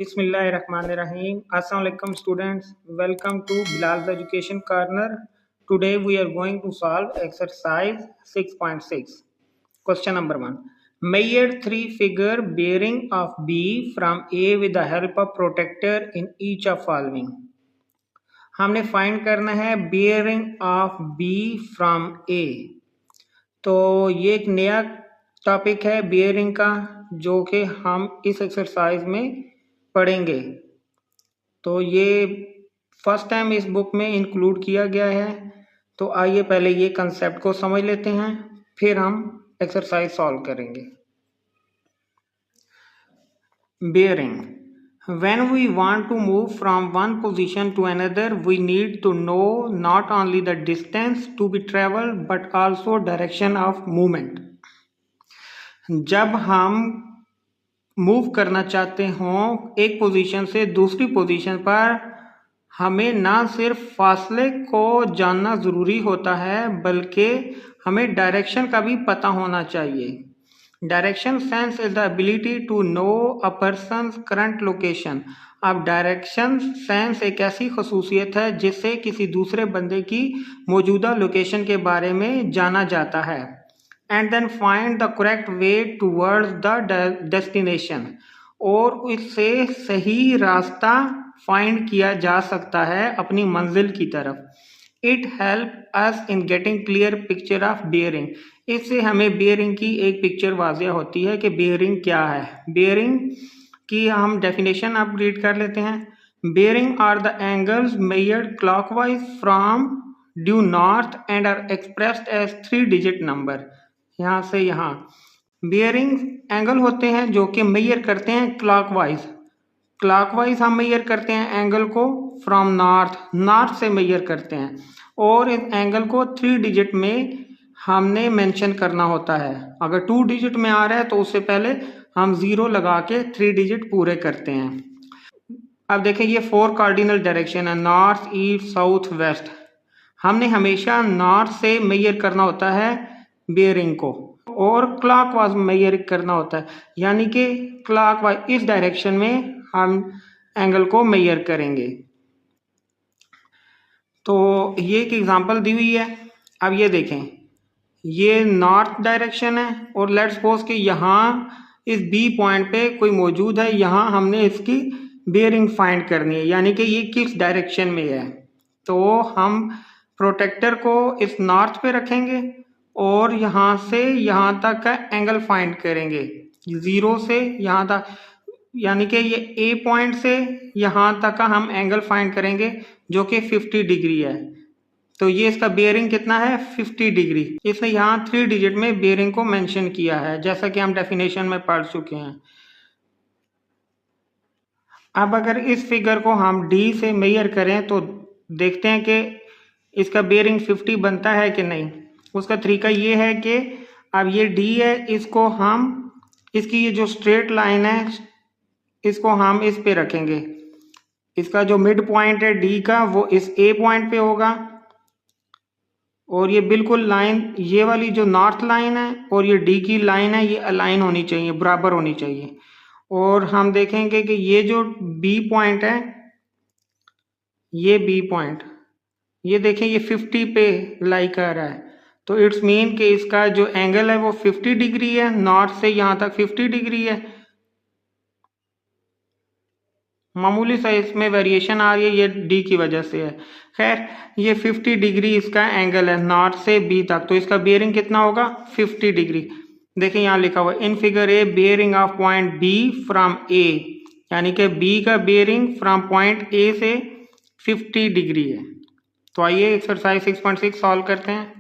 Bismillahirrahmanirrahim. Assalamu alaikum students. Welcome to Bilal's Education Corner. Today we are going to solve exercise 6.6. Question number 1. Measure three figure bearing of B from A with the help of protractor in each of following. हमने find करना है bearing of B from A. तो ये एक नया topic है bearing का जो कि हम इस एक्सरसाइज में पढ़ेंगे। तो ये फर्स्ट टाइम इस बुक में इंक्लूड किया गया है। तो आइए पहले ये कंसेप्ट को समझ लेते हैं, फिर हम एक्सरसाइज सॉल्व करेंगे। Bearing, when we want to move from one position to another we need to know not only the distance to be traveled but also direction of movement। जब हम मूव करना चाहते हों एक पोजीशन से दूसरी position पर, हमें ना सिर्फ फासले को जानना ज़रूरी होता है बल्कि हमें डायरेक्शन का भी पता होना चाहिए। Direction sense is the ability to know a person's current location. अब डायरेक्शन सेंस एक ऐसी खसूसियत है जिससे किसी दूसरे बंदे की मौजूदा लोकेशन के बारे में जाना जाता है। And then find the correct way towards the destination, और इससे सही रास्ता फाइंड किया जा सकता है अपनी मंजिल की तरफ। It help us in getting clear picture of bearing. इससे हमें बेयरिंग की एक पिक्चर वाज़िया होती है कि बेयरिंग क्या है। बेयरिंग की हम डेफिनेशन अब रीड कर लेते हैं। Bearing are the angles measured clockwise from due north and are expressed as 3 digit number. यहाँ से यहाँ बेयरिंग एंगल होते हैं जो कि मेजर करते हैं क्लॉकवाइज। क्लॉकवाइज हम मेजर करते हैं एंगल को फ्रॉम नॉर्थ से मेजर करते हैं, और इस एंगल को 3 डिजिट में हमने मेंशन करना होता है। अगर 2 डिजिट में आ रहा है तो उससे पहले हम 0 लगा के 3 डिजिट पूरे करते हैं। अब देखें ये 4 कार्डिनल डायरेक्शन है, नॉर्थ, ईस्ट, साउथ, वेस्ट। हमने हमेशा नॉर्थ से मेजर करना होता है बेयरिंग को, और क्लॉकवाइज मेजर करना होता है, यानी कि क्लॉकवाइज इस डायरेक्शन में हम एंगल को मेजर करेंगे। तो ये एक एग्जांपल दी हुई है। अब ये देखें, ये नॉर्थ डायरेक्शन है और लेट्स सपोज कि यहाँ इस बी पॉइंट पे कोई मौजूद है। यहाँ हमने इसकी बेयरिंग फाइंड करनी है, यानी कि ये किस डायरेक्शन में है। तो हम प्रोटेक्टर को इस नॉर्थ पे रखेंगे और यहाँ से यहाँ तक का एंगल फाइंड करेंगे, 0 से यहाँ तक, यानी कि ये ए पॉइंट से यहाँ तक का हम एंगल फाइंड करेंगे जो कि 50 डिग्री है। तो ये इसका बेयरिंग कितना है, 50 डिग्री। इसने यहाँ 3 डिजिट में बेयरिंग को मेंशन किया है, जैसा कि हम डेफिनेशन में पढ़ चुके हैं। अब अगर इस फिगर को हम डी से मेजर करें तो देखते हैं कि इसका बेयरिंग 50 बनता है कि नहीं। उसका तरीका ये है कि अब ये डी है, इसको हम इसकी ये जो स्ट्रेट लाइन है इसको हम इस पे रखेंगे। इसका जो मिड पॉइंट है डी का वो इस ए पॉइंट पे होगा, और ये बिल्कुल लाइन, ये वाली जो नॉर्थ लाइन है और ये डी की लाइन है, ये अलाइन होनी चाहिए, बराबर होनी चाहिए। और हम देखेंगे कि ये जो बी पॉइंट है, ये बी पॉइंट, ये देखें ये 50 पे लाई कर रहा है। तो इट्स मीन कि इसका जो एंगल है वो 50 डिग्री है, नॉर्थ से यहाँ तक 50 डिग्री है। मामूली सा इसमें वेरिएशन आ रही है, ये डी की वजह से है। खैर ये 50 डिग्री इसका एंगल है नॉर्थ से बी तक। तो इसका बेयरिंग कितना होगा, 50 डिग्री। देखिए यहाँ लिखा हुआ in figure A bearing of point B from A, यानी कि बी का बेयरिंग फ्रॉम पॉइंट ए से 50 डिग्री है। तो आइए एक्सरसाइज 6.6 सॉल्व करते हैं।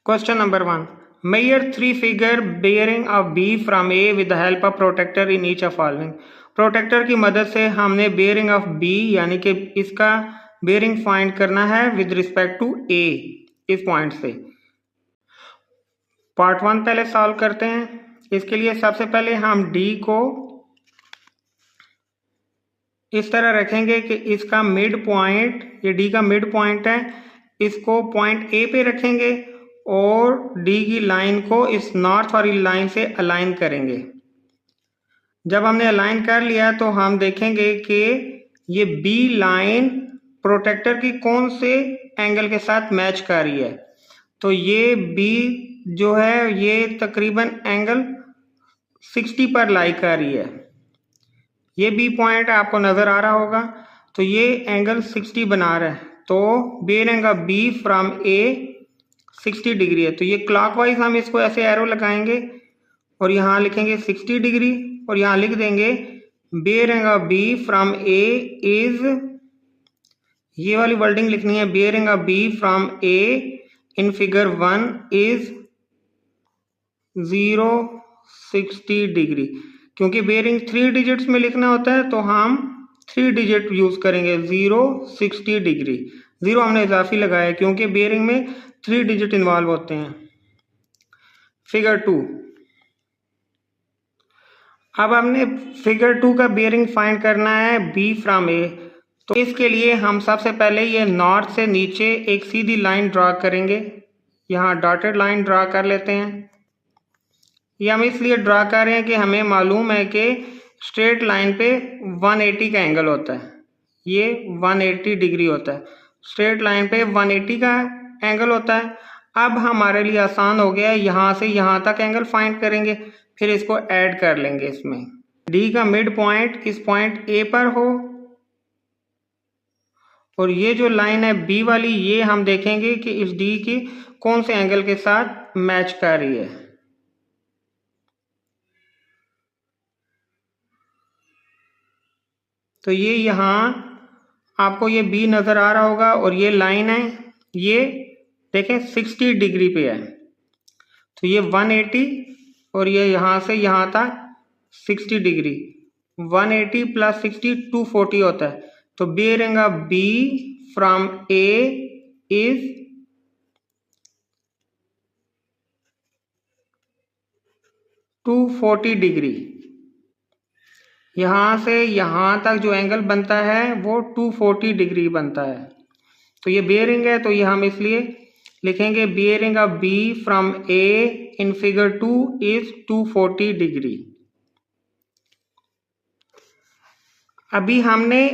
Question number 1, measure 3 figure bearing of B from A with the help of protector in each of following. Protector की मदद से हमने बेयरिंग ऑफ बी यानी कि इसका बेयरिंग फाइंड करना है विद रिस्पेक्ट टू ए, इस पॉइंट से। पार्ट 1 पहले सॉल्व करते हैं। इसके लिए सबसे पहले हम डी को इस तरह रखेंगे कि इसका मिड पॉइंट, ये डी का मिड पॉइंट है, इसको पॉइंट ए पे रखेंगे और डी की लाइन को इस नॉर्थ वाली लाइन से अलाइन करेंगे। जब हमने अलाइन कर लिया तो हम देखेंगे कि ये बी लाइन प्रोटेक्टर की कौन से एंगल के साथ मैच कर रही है। तो ये बी जो है ये तकरीबन एंगल 60 पर लाई कर रही है। ये बी पॉइंट आपको नज़र आ रहा होगा, तो ये एंगल 60 बना रहा है। तो bearing of B from A 60 degree है। तो ये क्लॉकवाइज हम इसको ऐसे एरो लगाएंगे और यहाँ लिखेंगे 60 डिग्री और यहाँ लिख देंगे bearing of B from A is, ये वाली वर्डिंग लिखनी है, bearing of B from A in figure 1 is 060 degree. क्योंकि बेयरिंग 3 डिजिट्स में लिखना होता है तो हम 3 डिजिट यूज करेंगे, 060 डिग्री। 0 हमने इजाफी लगाया क्योंकि बेयरिंग में 3 डिजिट इन्वॉल्व होते हैं। फिगर 2, अब हमने फिगर 2 का बेयरिंग फाइंड करना है बी फ्रॉम ए। तो इसके लिए हम सबसे पहले ये नॉर्थ से नीचे एक सीधी लाइन ड्रा करेंगे। यहाँ डॉटेड लाइन ड्रा कर लेते हैं। ये हम इसलिए ड्रा कर रहे हैं कि हमें मालूम है कि स्ट्रेट लाइन पे 180 का एंगल होता है, ये 180 डिग्री होता है। स्ट्रेट लाइन पे 180 का एंगल होता है। अब हमारे लिए आसान हो गया, यहाँ से यहाँ तक एंगल फाइंड करेंगे, फिर इसको ऐड कर लेंगे इसमें। डी का मिड पॉइंट इस पॉइंट ए पर हो और ये जो लाइन है बी वाली, ये हम देखेंगे कि इस डी की कौन से एंगल के साथ मैच कर रही है। तो ये यहाँ आपको ये बी नज़र आ रहा होगा और ये लाइन है, ये देखें 60 डिग्री पे है। तो ये 180 और ये यहाँ से यहाँ तक 60 डिग्री, 180 प्लस 60 240 होता है। तो bearing of B from A is 240 degree. यहाँ से यहाँ तक जो एंगल बनता है वो 240 डिग्री बनता है। तो ये बेयरिंग है, तो ये हम इसलिए लिखेंगे bearing of B from A in figure 2 is 240 degree. अभी हमने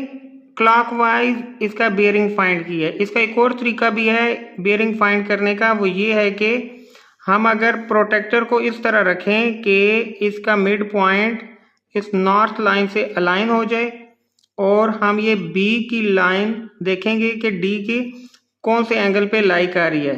क्लॉकवाइज इसका बेयरिंग फाइंड किया है। इसका एक और तरीका भी है बेयरिंग फाइंड करने का, वो ये है कि हम अगर प्रोटेक्टर को इस तरह रखें कि इसका मिड पॉइंट इस नॉर्थ लाइन से अलाइन हो जाए और हम ये बी की लाइन देखेंगे कि डी की कौन से एंगल पे लाई कर रही है।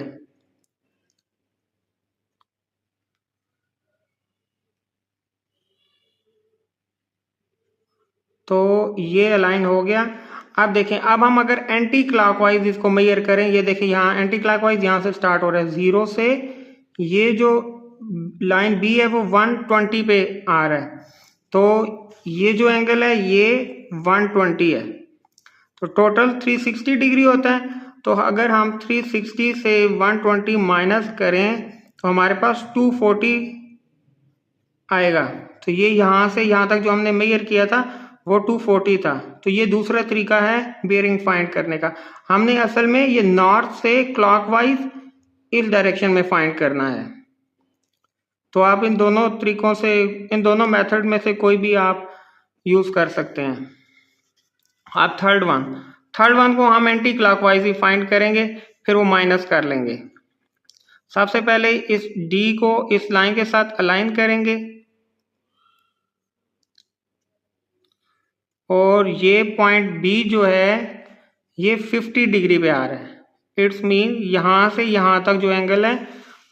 तो ये अलाइन हो गया। अब देखें, अब हम अगर एंटी क्लॉकवाइज इसको मेजर करें, ये देखें यहाँ एंटी क्लॉकवाइज यहाँ से स्टार्ट हो रहा है 0 से, ये जो लाइन बी है वो 120 पे आ रहा है। तो ये जो एंगल है ये 120 है। तो टोटल 360 डिग्री होता है। तो अगर हम 360 से 120 माइनस करें तो हमारे पास 240 आएगा। तो ये यहाँ से यहाँ तक जो हमने मेजर किया था वो 240 था। तो ये दूसरा तरीका है बेयरिंग फाइंड करने का। हमने असल में ये नॉर्थ से क्लॉकवाइज इस डायरेक्शन में फाइंड करना है। तो आप इन दोनों तरीकों से, इन दोनों मेथड में से कोई भी आप यूज कर सकते हैं। अब थर्ड वन को हम एंटी क्लॉकवाइज ही फाइंड करेंगे, फिर वो माइनस कर लेंगे। सबसे पहले इस डी को इस लाइन के साथ अलाइन करेंगे और ये पॉइंट बी जो है ये 50 डिग्री पे आ रहा है। इट्स मीन यहाँ से यहाँ तक जो एंगल है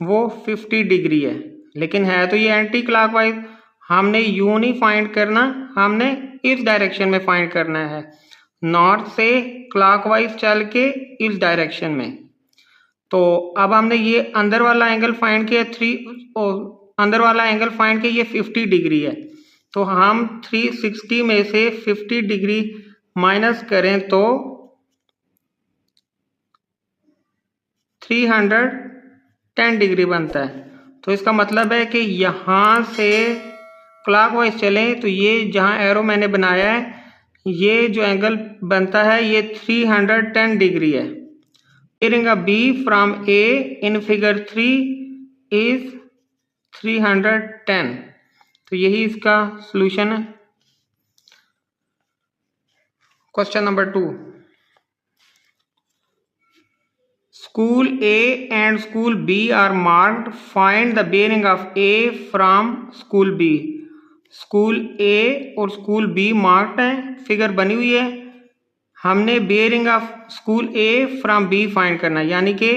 वो 50 डिग्री है, लेकिन है तो ये एंटी क्लॉकवाइज। हमने यूं नहीं फाइंड करना, हमने इस डायरेक्शन में फाइंड करना है, नॉर्थ से क्लॉकवाइज चल के इस डायरेक्शन में। तो अब हमने ये अंदर वाला एंगल फाइंड किया, अंदर वाला एंगल फाइंड किया, ये 50 डिग्री है। तो हम 360 में से 50 डिग्री माइनस करें तो 310 डिग्री बनता है। तो इसका मतलब है कि यहाँ से क्लॉकवाइज चलें तो ये जहाँ एरो मैंने बनाया है ये जो एंगल बनता है ये 310 डिग्री है। Bearing of B from A in figure 3 is 310। तो यही इसका सॉल्यूशन है। Question number 2, school A and school B are marked, find the bearing of A from school B. School A और स्कूल बी मार्क्ड है, figure बनी हुई है, हमने bearing of school A from B find करना है, यानी कि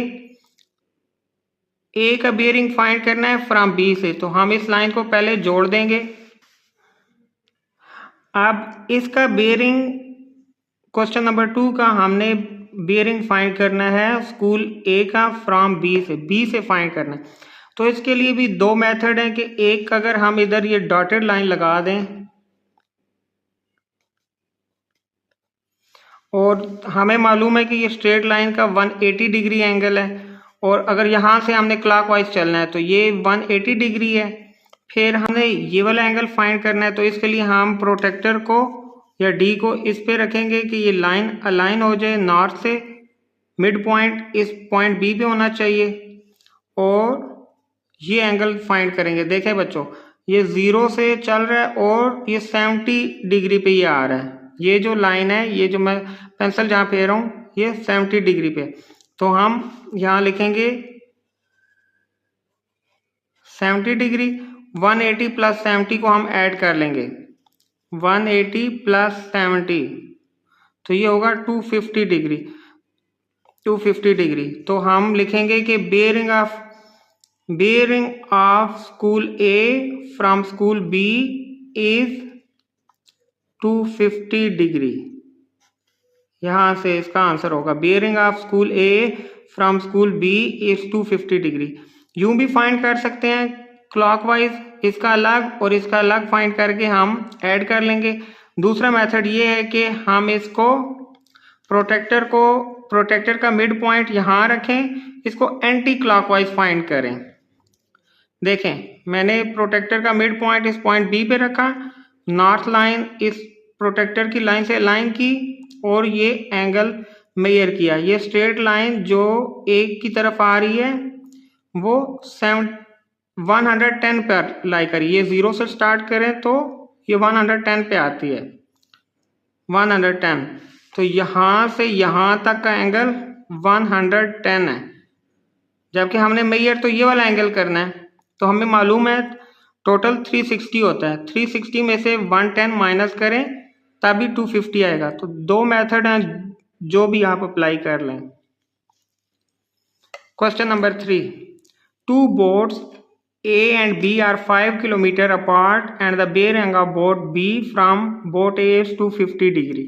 ए का बेयरिंग फाइंड करना है फ्रॉम बी से। तो हम इस लाइन को पहले जोड़ देंगे। अब इसका बेयरिंग, क्वेश्चन नंबर 2 का हमने बेयरिंग फाइंड करना है स्कूल ए का फ्रॉम बी से फाइंड करना है। तो इसके लिए भी दो मेथड है कि एक अगर हम इधर ये डॉटेड लाइन लगा दें और हमें मालूम है कि ये स्ट्रेट लाइन का 180 डिग्री एंगल है, और अगर यहाँ से हमने क्लॉकवाइज चलना है तो ये 180 डिग्री है, फिर हमने ये वाला एंगल फाइंड करना है। तो इसके लिए हम प्रोटेक्टर को या डी को इस पे रखेंगे कि ये लाइन अलाइन हो जाए नॉर्थ से, मिड पॉइंट इस पॉइंट बी पे होना चाहिए, और ये एंगल फाइंड करेंगे। देखें बच्चों, ये 0 से चल रहा है और ये 70 डिग्री पे ये आ रहा है। ये जो लाइन है, ये जो मैं पेंसिल जहाँ फेर रहा हूँ, ये 70 डिग्री पे। तो हम यहाँ लिखेंगे 70 डिग्री, 180 प्लस 70 को हम ऐड कर लेंगे, 180 प्लस 70, तो ये होगा 250 डिग्री। 250 डिग्री तो हम लिखेंगे कि bearing of school A from school B is 250 degree. यहां से इसका आंसर होगा bearing of school A from school B is 250 degree. यूं भी फाइंड कर सकते हैं क्लॉकवाइज, इसका अलग और इसका अलग फाइंड करके हम ऐड कर लेंगे। दूसरा मेथड ये है कि हम इसको प्रोटेक्टर का मिड पॉइंट यहाँ रखें, इसको एंटी क्लॉकवाइज फाइंड करें। देखें, मैंने प्रोटेक्टर का मिड पॉइंट इस पॉइंट बी पे रखा, नॉर्थ लाइन इस प्रोटेक्टर की लाइन से अलाइन की और ये एंगल मेजर किया। ये स्ट्रेट लाइन जो एक की तरफ आ रही है वो 110 पर लाई करी। ये 0 से स्टार्ट करें तो ये 110 पे आती है, 110। तो यहाँ से यहाँ तक का एंगल 110 है, जबकि हमने मेजर तो ये वाला एंगल करना है। तो हमें मालूम है टोटल 360 होता है, 360 में से 110 माइनस करें तभी 250 आएगा। तो दो मेथड हैं जो भी आप अप्लाई कर लें। Question number 3, two boats A and B are 5 kilometers apart and the bearing of boat B from boat A is 250 degree.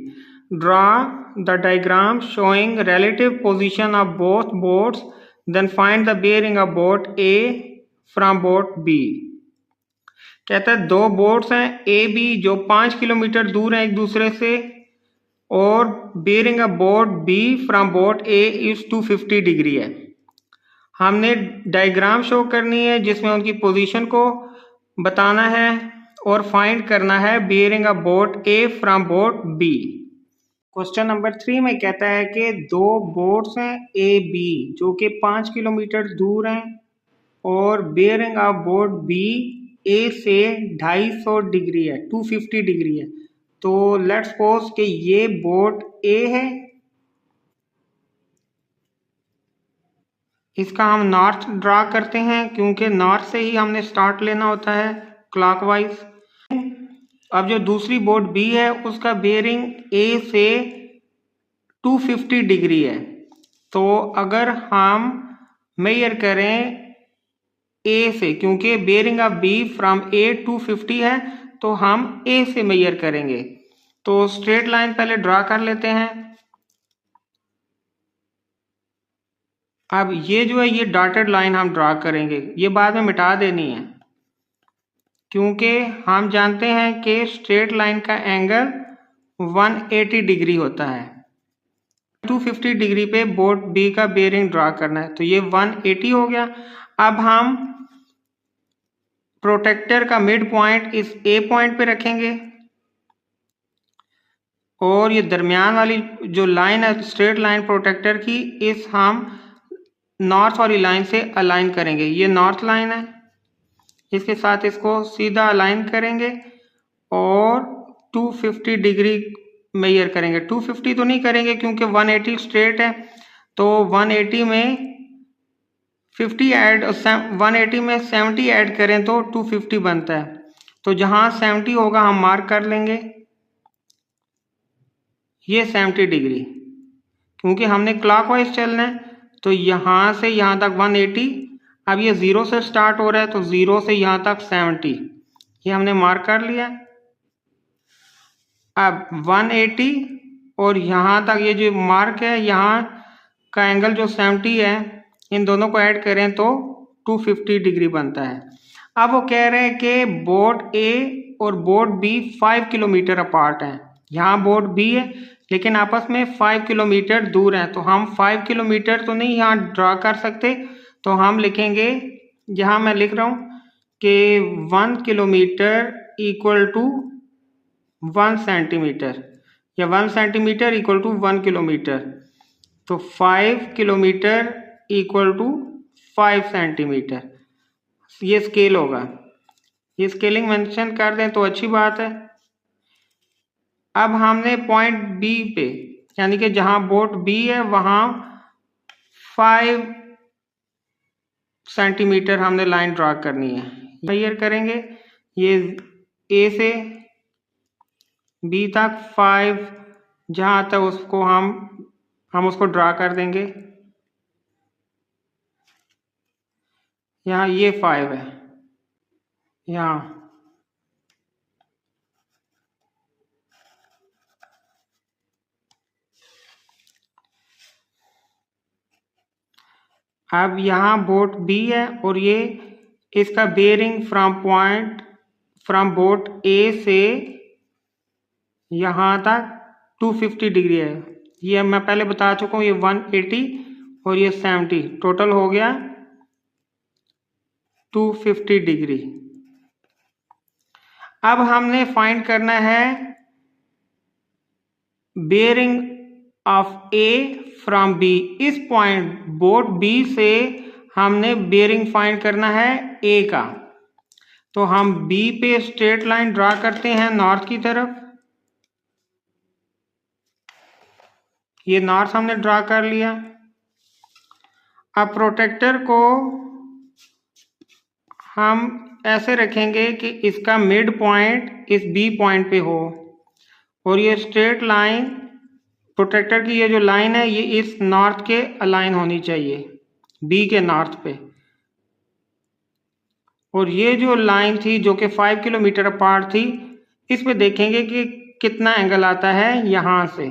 Draw the diagram showing relative position of both boats, then find the bearing of boat A from boat B. कहता है दो boats हैं A B जो 5 kilometre दूर हैं एक दूसरे से, और bearing of boat B from boat A is 250 degree है। हमने डायग्राम शो करनी है जिसमें उनकी पोजीशन को बताना है और फाइंड करना है bearing of boat A from boat B. Question number 3 में कहता है कि दो बोट्स हैं ए बी जो कि 5 किलोमीटर दूर हैं और बेयरिंग ऑफ बोट बी ए से 250 डिग्री है, 250 डिग्री है। तो लेट्स सपोज कि ये बोट ए है, इसका हम नॉर्थ ड्रा करते हैं क्योंकि नॉर्थ से ही हमने स्टार्ट लेना होता है क्लॉकवाइज। अब जो दूसरी बोट बी है उसका बेयरिंग ए से 250 डिग्री है। तो अगर हम मेजर करें ए से, क्योंकि बेयरिंग ऑफ बी फ्रॉम ए 250 है, तो हम ए से मेजर करेंगे। तो स्ट्रेट लाइन पहले ड्रा कर लेते हैं। अब ये जो है ये डॉटेड लाइन हम ड्रा करेंगे, ये बाद में मिटा देनी है क्योंकि हम जानते हैं कि स्ट्रेट लाइन का एंगल 180 डिग्री होता है। 250 डिग्री पे बोट बी का बेयरिंग ड्रा करना है, तो ये 180 हो गया। अब हम प्रोटेक्टर का मिड पॉइंट इस ए पॉइंट पे रखेंगे और ये दरमियान वाली जो लाइन है स्ट्रेट लाइन प्रोटेक्टर की, इस हम नॉर्थ वाली लाइन से अलाइन करेंगे। ये नॉर्थ लाइन है इसके साथ इसको सीधा अलाइन करेंगे और 250 डिग्री मेजर करेंगे। 250 तो नहीं करेंगे क्योंकि 180 स्ट्रेट है, तो 180 में 50 ऐड 180 में 70 ऐड करें तो 250 बनता है। तो जहां 70 होगा हम मार्क कर लेंगे, ये 70 डिग्री, क्योंकि हमने क्लॉकवाइज चलना है। तो यहाँ से यहाँ तक 180, अब ये 0 से स्टार्ट हो रहा है तो 0 से यहाँ तक 70, ये हमने मार्क कर लिया। अब 180 और यहाँ तक ये जो मार्क है, यहाँ का एंगल जो 70 है, इन दोनों को ऐड करें तो 250 डिग्री बनता है। अब वो कह रहे हैं कि बोर्ड ए और बोर्ड बी 5 किलोमीटर अपार्ट हैं। यहाँ बोर्ड बी है लेकिन आपस में 5 किलोमीटर दूर हैं, तो हम 5 किलोमीटर तो नहीं यहाँ ड्रा कर सकते, तो हम लिखेंगे, यहाँ मैं लिख रहा हूँ कि 1 किलोमीटर इक्वल टू 1 सेंटीमीटर, या 1 सेंटीमीटर इक्वल टू 1 किलोमीटर, तो 5 किलोमीटर इक्वल टू 5 सेंटीमीटर, ये स्केल होगा। ये स्केलिंग मेंशन कर दें तो अच्छी बात है। अब हमने पॉइंट बी पे, यानी कि जहां बोर्ड बी है वहां 5 सेंटीमीटर हमने लाइन ड्रा करनी है। मेजर करेंगे, ये ए से बी तक 5, जहां तक उसको हम उसको ड्रा कर देंगे। यहाँ ये 5 है, यहाँ अब यहाँ बोट बी है और ये इसका बेयरिंग फ्रॉम बोट ए से यहाँ तक 250 डिग्री है। ये मैं पहले बता चुका हूँ, ये 180 और ये 70, टोटल हो गया 250 डिग्री। अब हमने फाइंड करना है bearing of A from B. इस पॉइंट बोट बी से हमने बेयरिंग फाइंड करना है ए का, तो हम बी पे स्ट्रेट लाइन ड्रा करते हैं नॉर्थ की तरफ। ये नॉर्थ हमने ड्रा कर लिया। अब प्रोटेक्टर को हम ऐसे रखेंगे कि इसका मिड पॉइंट इस बी पॉइंट पे हो, और ये स्ट्रेट लाइन प्रोटेक्टर की ये जो लाइन है ये इस नॉर्थ के अलाइन होनी चाहिए, बी के नॉर्थ पे। और ये जो लाइन थी जो कि 5 किलोमीटर अपार्ट थी, इस पे देखेंगे कि कितना एंगल आता है यहाँ से।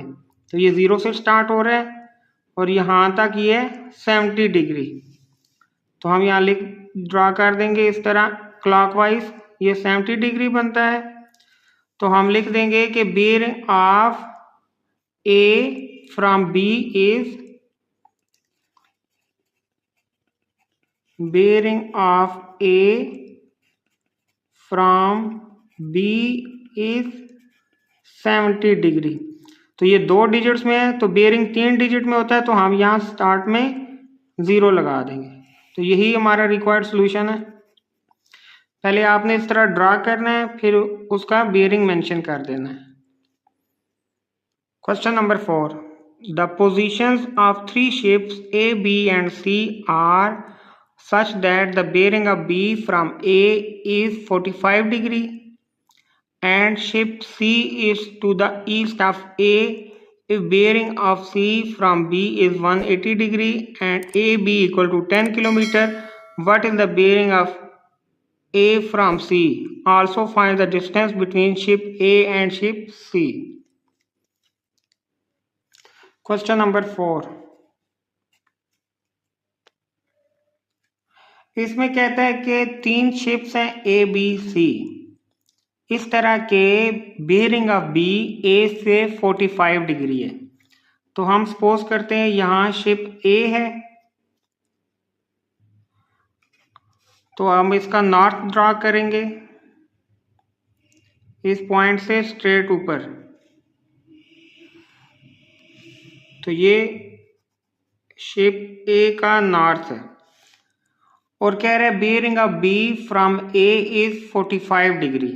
तो ये 0 से स्टार्ट हो रहा है और यहाँ तक ये 70 डिग्री, तो हम यहाँ ड्रा कर देंगे इस तरह क्लॉकवाइज, ये 70 डिग्री बनता है। तो हम लिख देंगे कि bearing of A from B is bearing of A from B is 70 degree. तो ये 2 डिजिट्स में है, तो बेयरिंग 3 डिजिट में होता है, तो हम यहाँ स्टार्ट में 0 लगा देंगे। तो यही हमारा रिक्वायर्ड सॉल्यूशन है। पहले आपने इस तरह ड्रा करना है, फिर उसका बेयरिंग मेंशन कर देना है। Question number 4, the positions of 3 ships A, B and C are such that the bearing of B from A is 45 degree and ship C is to the east of A. If bearing of C from B is 180 degree and AB equal to 10 kilometer, what is the bearing of A from C? Also find the distance between ship A and ship C. Question number 4, इसमें कहता है कि 3 ships हैं A B C, इस तरह के bearing of B ए से 45 degree है। तो हम सपोज करते हैं यहाँ शिप ए है, तो हम इसका नॉर्थ ड्रा करेंगे इस पॉइंट से स्ट्रेट ऊपर। तो ये शिप ए का नॉर्थ है, और कह रहे हैं bearing of B from A is 45 degree.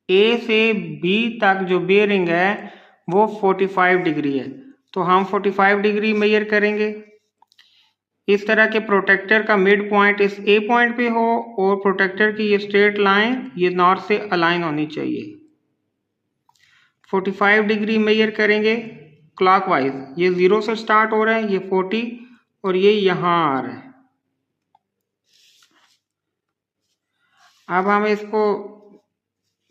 A से बी तक जो बेयरिंग है वो 45 डिग्री है, तो हम 45 डिग्री मेजर करेंगे। इस तरह के प्रोटेक्टर का मिड पॉइंट इस ए पॉइंट पे हो और प्रोटेक्टर की ये स्ट्रेट लाइन ये नॉर्थ से अलाइन होनी चाहिए। 45 डिग्री मेजर करेंगे क्लॉकवाइज। ये 0 से स्टार्ट हो रहा है, ये 40 और ये यहाँ आ रहा है। अब हम इसको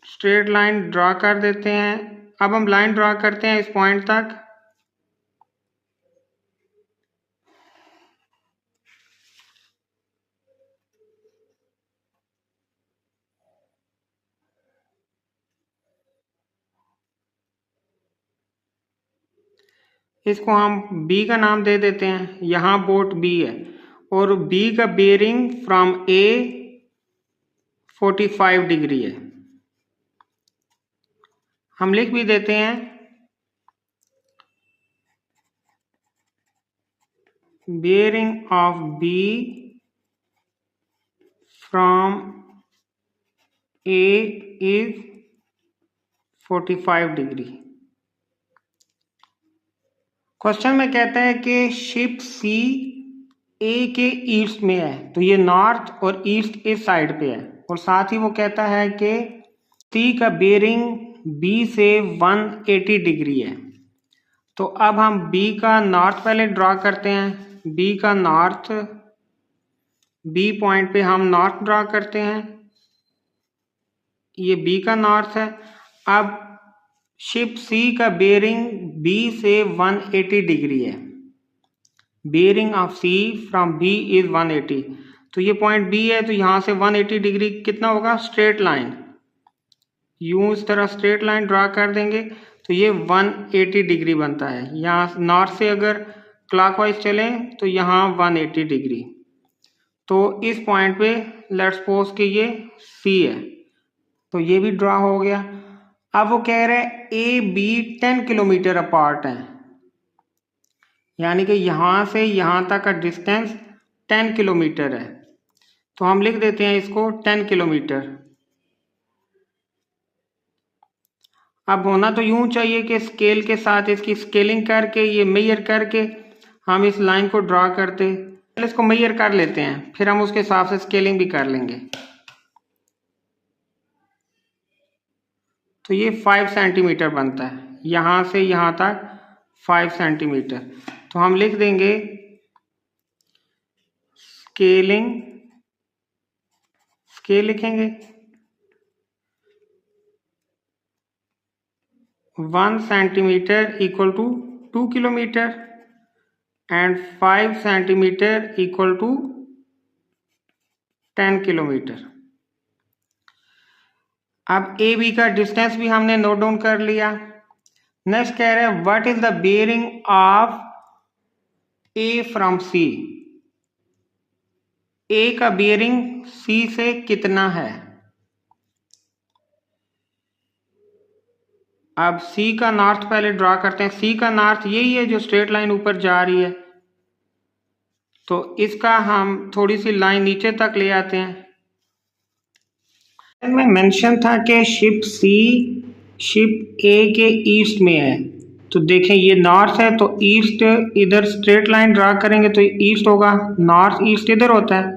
स्ट्रेट लाइन ड्रा कर देते हैं। अब हम लाइन ड्रा करते हैं इस पॉइंट तक। इसको हम B का नाम दे देते हैं। यहाँ बोट B है और B का बेयरिंग फ्रॉम A 45 डिग्री है। हम लिख भी देते हैं bearing of B from A is 45 degree. Question में कहता है कि शिप C ए के ईस्ट में है, तो ये नॉर्थ और ईस्ट इस साइड पे है। और साथ ही वो कहता है कि सी का बेयरिंग बी से 180 डिग्री है। तो अब हम बी का नॉर्थ पहले ड्रा करते हैं। बी का नॉर्थ, बी पॉइंट पे हम नॉर्थ ड्रा करते हैं। ये बी का नॉर्थ है। अब शिप सी का बेयरिंग बी से 180 डिग्री है। Bearing of C from B is 180। तो ये पॉइंट बी है, तो यहाँ से 180 डिग्री कितना होगा? Straight line. यूं इस तरह स्ट्रेट लाइन ड्रा कर देंगे तो ये 180 डिग्री बनता है। यहाँ नॉर्थ से अगर क्लॉकवाइज चलें तो यहाँ 180 डिग्री। तो इस पॉइंट पे लेट्स सपोज कि ये सी है, तो ये भी ड्रा हो गया। अब वो कह रहे हैं ए बी 10 किलोमीटर अपार्ट है, यानी कि यहाँ से यहाँ तक का डिस्टेंस 10 किलोमीटर है। तो हम लिख देते हैं इसको 10 किलोमीटर। अब होना तो यूं चाहिए कि स्केल के साथ इसकी स्केलिंग करके ये मेजर करके हम इस लाइन को ड्रा करते। पहले इसको मेजर कर लेते हैं, फिर हम उसके हिसाब से स्केलिंग भी कर लेंगे। तो ये 5 सेंटीमीटर बनता है, यहाँ से यहाँ तक 5 सेंटीमीटर। तो हम लिख देंगे स्केलिंग, स्केल लिखेंगे 1 centimetre equal to 2 kilometre and 5 centimetre equal to 10 kilometre. अब ए बी का डिस्टेंस भी हमने नोट डाउन कर लिया। नेक्स्ट कह रहे हैं what is the bearing of A from C. A का बेयरिंग सी से कितना है? अब सी का नॉर्थ पहले ड्रा करते हैं। सी का नॉर्थ यही है जो स्ट्रेट लाइन ऊपर जा रही है, तो इसका हम थोड़ी सी लाइन नीचे तक ले आते हैं। में मेंशन था कि शिप सी शिप ए के ईस्ट में है, तो देखें ये नॉर्थ है तो ईस्ट, इधर स्ट्रेट लाइन ड्रा करेंगे तो ईस्ट होगा, नॉर्थ ईस्ट इधर होता है।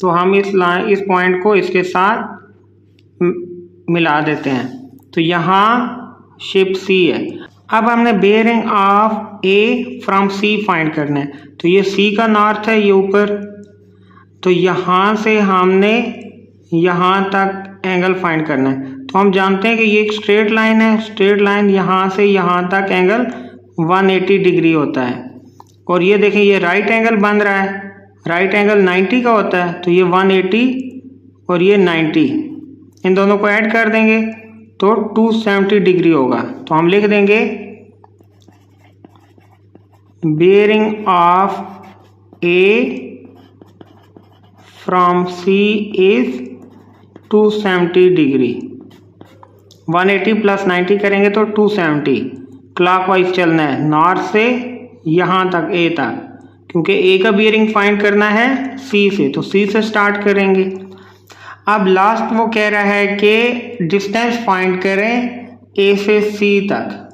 तो हम इस लाइन, इस पॉइंट को इसके साथ मिला देते हैं। तो यहाँ शिप सी है। अब हमने bearing of A from C find करना है। तो ये सी का नॉर्थ है, ये ऊपर, तो यहाँ से हमने यहाँ तक एंगल फाइंड करना है। तो हम जानते हैं कि ये एक स्ट्रेट लाइन है, स्ट्रेट लाइन यहाँ से यहाँ तक एंगल 180 डिग्री होता है। और ये देखें ये राइट एंगल बन रहा है, राइट एंगल 90 का होता है, तो ये 180 और ये 90, इन दोनों को ऐड कर देंगे तो 270 डिग्री होगा। तो हम लिख देंगे bearing of A from C is 270 degree. 180 plus 90 करेंगे तो 270। क्लॉकवाइज चलना है नॉर्थ से यहाँ तक ए तक, क्योंकि ए का बियरिंग फाइंड करना है सी से, तो सी से स्टार्ट करेंगे। अब लास्ट वो कह रहा है कि डिस्टेंस फाइंड करें ए से सी तक।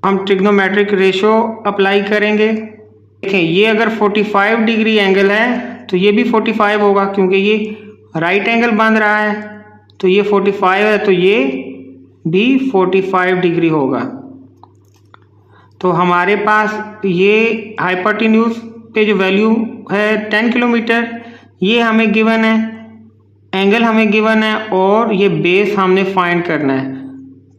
हम ट्रिग्नोमेट्रिक रेशो अप्लाई करेंगे। देखें, ये अगर 45 डिग्री एंगल है तो ये भी 45 होगा, क्योंकि ये राइट एंगल बन रहा है, तो ये 45 है तो ये भी 45 डिग्री होगा। तो हमारे पास ये हाइपोटेन्यूज पे जो वैल्यू है 10 किलोमीटर, ये हमें गिवन है, एंगल हमें गिवन है, और ये बेस हमने फाइंड करना है।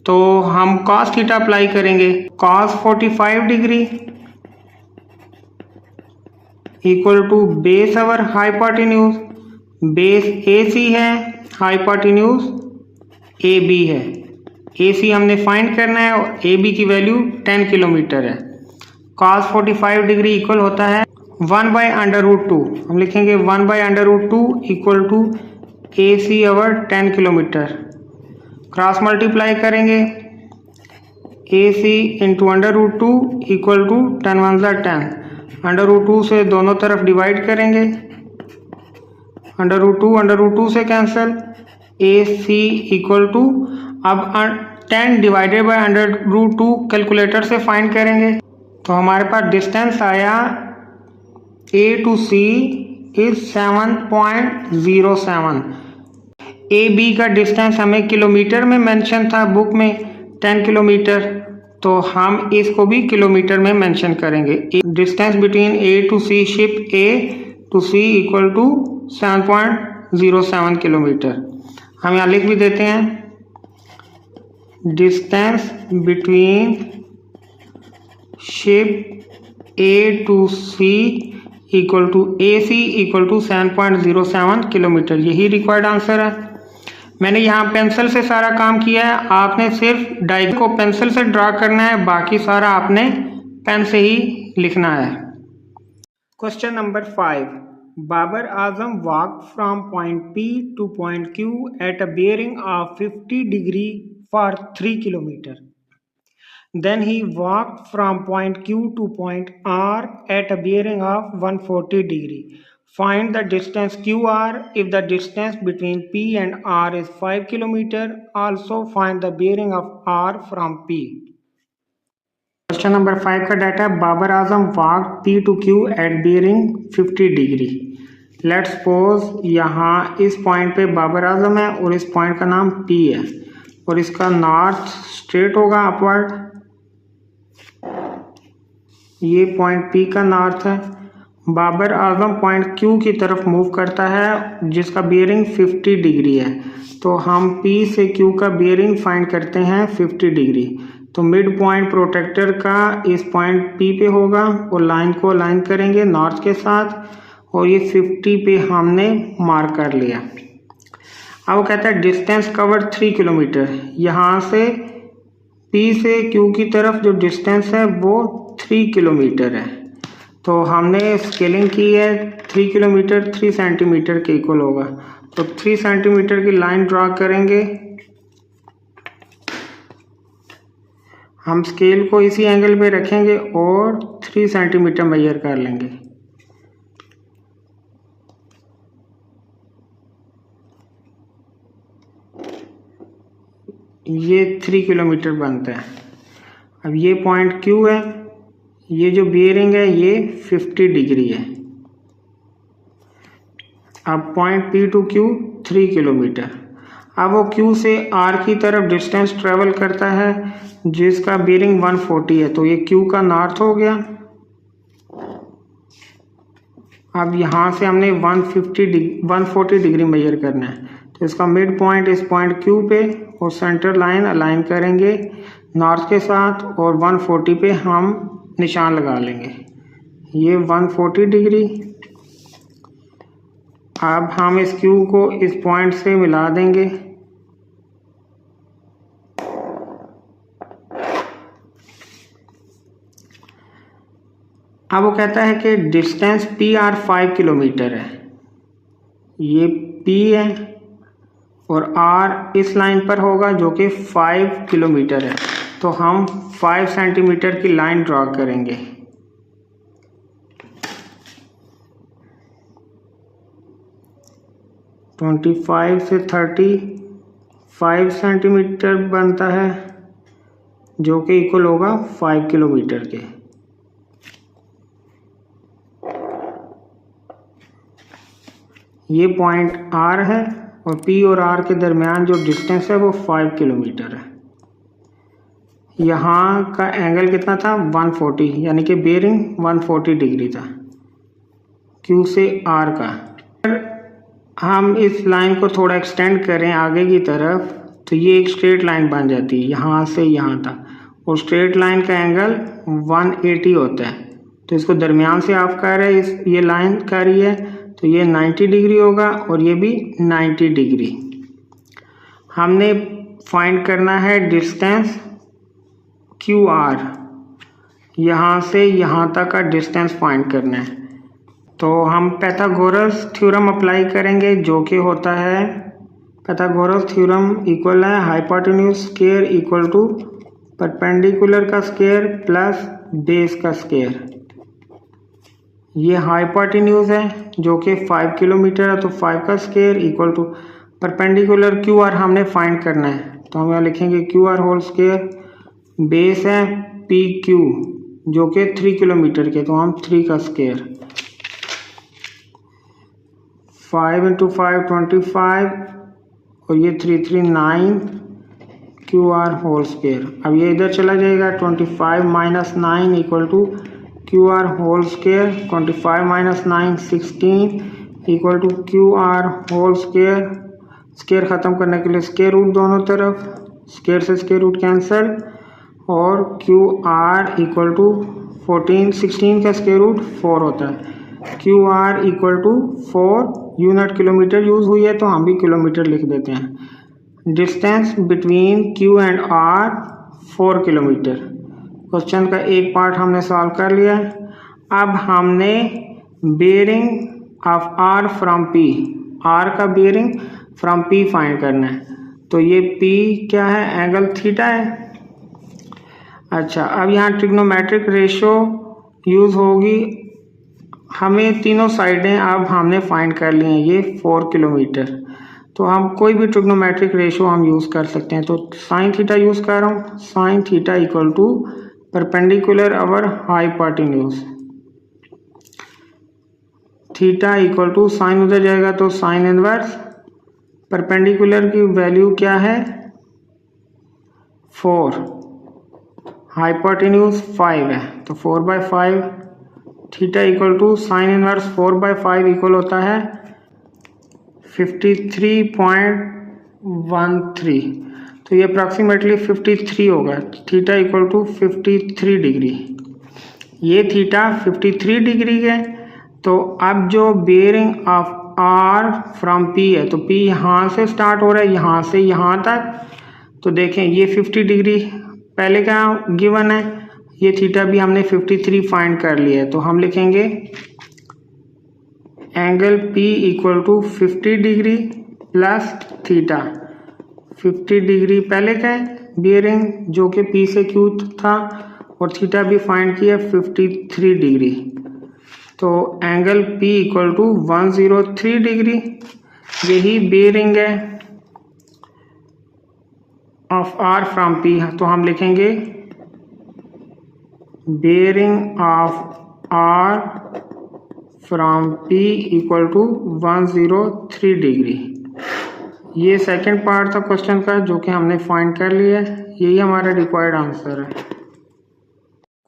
तो हम cos थीटा अप्लाई करेंगे। cos 45 degree equal to base over hypotenuse, base AC है, हाइपोटेन्यूज AB है। AC हमने फाइंड करना है और AB की वैल्यू 10 किलोमीटर है। cos 45 डिग्री इक्वल होता है 1/√2। हम लिखेंगे 1/√2 equal to AC over 10 kilometre. Cross multiply करेंगे, AC इंटू √2 इक्वल टू 10 1 10। √2 से दोनों तरफ डिवाइड करेंगे, √2 से कैंसिल, AC इक्वल टू, अब 10 डिवाइडेड बाय √2 कैलकुलेटर से फाइंड करेंगे, तो हमारे पास डिस्टेंस आया A to C is 7.07। AB का डिस्टेंस हमें किलोमीटर में मेंशन था बुक में 10 किलोमीटर, तो हम इसको भी किलोमीटर में मेंशन करेंगे। Distance between A to C, ship A to C equal to 7.07 kilometre. हम यहाँ लिख भी देते हैं, distance between ship A to C equal to AC equal to 7.07 kilometre. यही रिक्वायर्ड आंसर है। मैंने यहाँ पेंसिल से सारा काम किया है, आपने सिर्फ डायग्राम को पेंसिल से ड्रा करना है, बाकी सारा आपने पेन से ही लिखना है। Question number 5, Babar Azam walk from point P to point Q at a bearing of 50 degree for 3 kilometre. Then he walked from point Q to point R at a bearing of 140 degree. Find the distance QR if the distance between P and R is 5 km. Also find the bearing of R from P. Question number 5 का data, Babar Azam walked P to Q at bearing 50 degree. Let's suppose यहाँ इस point पे बाबर आजम है और इस point का नाम P है और इसका नॉर्थ स्ट्रेट होगा अपवर्ड। ये पॉइंट P का नॉर्थ है। बाबर आजम पॉइंट Q की तरफ मूव करता है जिसका बियरिंग 50 डिग्री है, तो हम P से Q का बियरिंग फाइंड करते हैं 50 डिग्री। तो मिड पॉइंट प्रोटेक्टर का इस पॉइंट P पे होगा और लाइन को अलाइन करेंगे नॉर्थ के साथ, और ये 50 पे हमने मार्क कर लिया। अब वो कहता है डिस्टेंस कवर 3 किलोमीटर। यहाँ से P से Q की तरफ जो डिस्टेंस है वो 3 किलोमीटर है, तो हमने स्केलिंग की है 3 किलोमीटर 3 सेंटीमीटर के इक्वल होगा। तो 3 सेंटीमीटर की लाइन ड्रा करेंगे, हम स्केल को इसी एंगल पे रखेंगे और 3 सेंटीमीटर मेजर कर लेंगे। ये 3 किलोमीटर बनता है। अब ये पॉइंट Q है, ये जो बियरिंग है ये 50 डिग्री है। अब point P to Q 3 kilometre. अब वो Q से R की तरफ डिस्टेंस ट्रेवल करता है जिसका बियरिंग 140 है, तो ये Q का नॉर्थ हो गया। अब यहाँ से हमने 140 डिग्री मेजर करना है, तो इसका मिड पॉइंट इस पॉइंट Q पे और सेंटर लाइन अलाइन करेंगे नॉर्थ के साथ और 140 पे हम निशान लगा लेंगे। ये 140 डिग्री। अब हम इस Q को इस पॉइंट से मिला देंगे। अब वो कहता है कि डिस्टेंस PR 5 किलोमीटर है। ये P है और R इस लाइन पर होगा जो कि 5 किलोमीटर है, तो हम 5 सेंटीमीटर की लाइन ड्रॉ करेंगे। 25 से 35 सेंटीमीटर बनता है, जो कि इक्वल होगा 5 किलोमीटर के। ये पॉइंट R है और P और R के दरमियान जो डिस्टेंस है वो 5 किलोमीटर है। यहाँ का एंगल कितना था 140, यानी कि बेयरिंग 140 डिग्री था Q से R का। हम इस लाइन को थोड़ा एक्सटेंड करें आगे की तरफ तो ये एक स्ट्रेट लाइन बन जाती है यहाँ से यहाँ तक, और स्ट्रेट लाइन का एंगल 180 होता है। तो इसको दरमियान से ऑफ कर रहे हैं, ये लाइन कर रही है तो ये 90 डिग्री होगा और ये भी 90 डिग्री। हमने फाइंड करना है डिस्टेंस QR, यहाँ से यहाँ तक का डिस्टेंस फाइंड करना है। तो हम पाइथागोरस थ्योरम अप्लाई करेंगे, जो कि होता है पाइथागोरस थ्योरम इक्वल है hypotenuse square equal to perpendicular का स्क्वायर प्लस बेस का स्क्वायर। ये हाइपोटेन्यूज है जो कि 5 किलोमीटर है, तो 5 का square equal to perpendicular QR हमने फाइंड करना है। तो हम यहाँ लिखेंगे QR होल स्क्वायर, बेस है PQ जो कि 3 किलोमीटर के, तो हम 3 का स्क्वायर, 5 × 5 25 और ये 3 3 9 QR होल स्क्वायर। अब ये इधर चला जाएगा, 25 minus 9 equal to QR whole square, 25 minus 9 16 equal to QR whole square. Square ख़त्म करने के लिए स्क्वायर रूट दोनों तरफ, स्क्वायर से स्क्वायर रूट कैंसिल, और QR इक्वल टू 14 16 का स्क्वायर रूट 4 होता है। QR equal to 4 unit kilometre use हुई है तो हम भी किलोमीटर लिख देते हैं। Distance between Q and R 4 kilometre. Question का एक पार्ट हमने सॉल्व कर लिया है। अब हमने bearing of R from P, R का बेयरिंग फ्रॉम P फाइंड करना है। तो ये P क्या है, एंगल थीटा है। अच्छा, अब यहाँ ट्रिग्नोमेट्रिक रेशो यूज़ होगी। हमें तीनों साइडें अब हमने फाइंड कर ली हैं, ये 4 किलोमीटर। तो हम कोई भी ट्रिग्नोमेट्रिक रेशो हम यूज़ कर सकते हैं। तो साइन थीटा यूज़ कर रहा हूँ, sine theta equal to perpendicular over hypotenuse, theta equal to sine उधर जाएगा तो साइन इनवर्स, परपेंडिकुलर की वैल्यू क्या है 4, हाइपोटेन्यूज 5 है तो 4/5, theta equal to sine inverse 4/5 equal होता है 53.13। तो ये अप्रॉक्सीमेटली 53 होगा। थीटा इक्वल टू 53 डिग्री, ये थीटा 53 डिग्री है। तो अब जो bearing of R from P है, तो P यहाँ से स्टार्ट हो रहा है यहाँ से यहाँ तक। तो देखें ये 50 डिग्री पहले का गिवन है, ये थीटा भी हमने 53 फाइंड कर लिया है। तो हम लिखेंगे angle P equal to 50 degree plus theta. 50 degree पहले का है बेयरिंग जो कि P से Q था, और थीटा भी फाइंड किया 53 डिग्री। तो angle P equal to 103 degree, यही बेयरिंग है ऑफ R फ्रॉम P। तो हम लिखेंगे bearing of R from P equal to 103 degree. ये सेकंड पार्ट था क्वेश्चन का जो कि हमने फाइंड कर लिया है। यही हमारा रिक्वायर्ड आंसर है।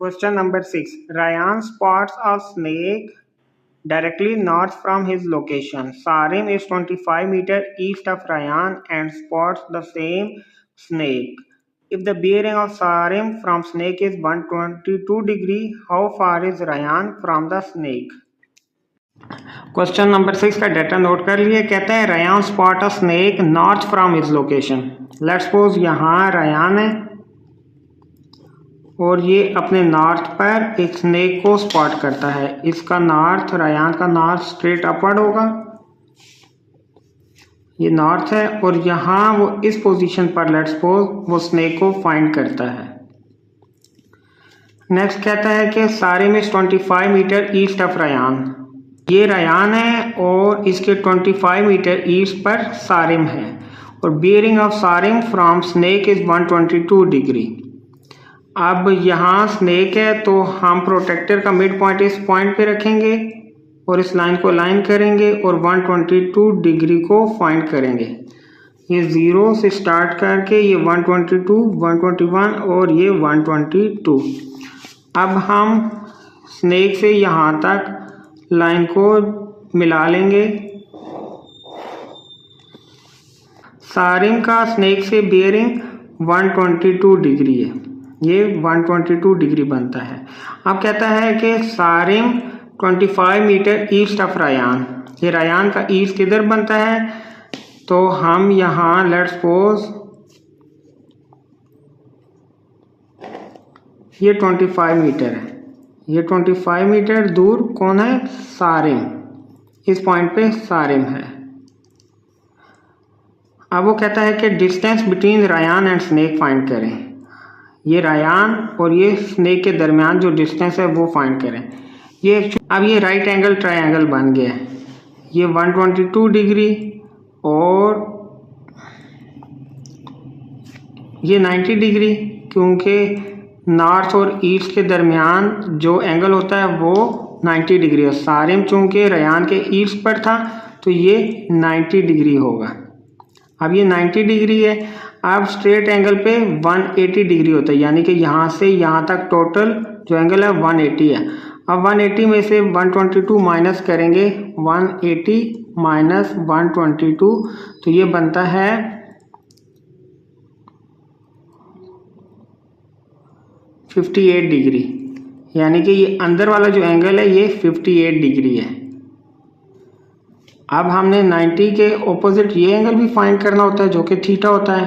Question number 6, Ryan spots a snake directly north from his location. Sarim is 25 meters east of Ryan and spots the same snake. If the bearing of Sarim from snake is 122 degree, how far is Ryan from the snake? Question number 6 का data note कर लिए। कहता है Ryan spot a snake north from his location. Let's suppose यहाँ Ryan है और ये अपने नॉर्थ पर एक स्नेक को स्पॉट करता है। इसका नॉर्थ, Ryan का नॉर्थ स्ट्रेट अपवर्ड होगा, ये नॉर्थ है, और यहाँ वो इस पोजीशन पर लेट्स सपोज वो स्नेक को फाइंड करता है। नेक्स्ट कहता है कि Sarim is 25 metre east of Ryan। ये रयान है और इसके 25 मीटर ईस्ट पर सारिम है और bearing of Sarim from snake is 122 degree. अब यहाँ स्नेक है तो हम प्रोटेक्टर का मिड पॉइंट इस पॉइंट पे रखेंगे और इस लाइन को लाइन करेंगे और 122 डिग्री को फाइंड करेंगे। ये 0 से स्टार्ट करके ये 122, 121 और ये 122। अब हम स्नेक से यहाँ तक लाइन को मिला लेंगे। सारिम का स्नेक से बियरिंग 122 डिग्री है, ये 122 डिग्री बनता है। अब कहता है कि Sarim 25 metre east of Ryan, ये रयान का ईस्ट किधर बनता है, तो हम यहाँ लेट्स सपोज ये 25 मीटर है, ये 25 मीटर दूर कौन है, सारिम, इस पॉइंट पे सारिम है। अब वो कहता है कि distance between Ryan and snake find करें, ये रयान और ये स्नेक के दरमियान जो डिस्टेंस है वो फाइंड करें। ये अब ये राइट एंगल ट्रायंगल बन गया है, ये 122 डिग्री और ये 90 डिग्री, क्योंकि नॉर्थ और ईस्ट के दरमियान जो एंगल होता है वो 90 डिग्री है। सारिम चूंकि रयान के ईस्ट पर था तो ये 90 डिग्री होगा। अब ये 90 डिग्री है। अब स्ट्रेट एंगल पे 180 डिग्री होता है, यानी कि यहाँ से यहाँ तक टोटल जो एंगल है 180 है। अब 180 में से 122 माइनस करेंगे, 180 माइनस 122 तो ये बनता है 58 डिग्री, यानी कि ये अंदर वाला जो एंगल है ये 58 डिग्री है। अब हमने 90 के ऑपोजिट ये एंगल भी फाइंड करना होता है जो कि थीटा होता है।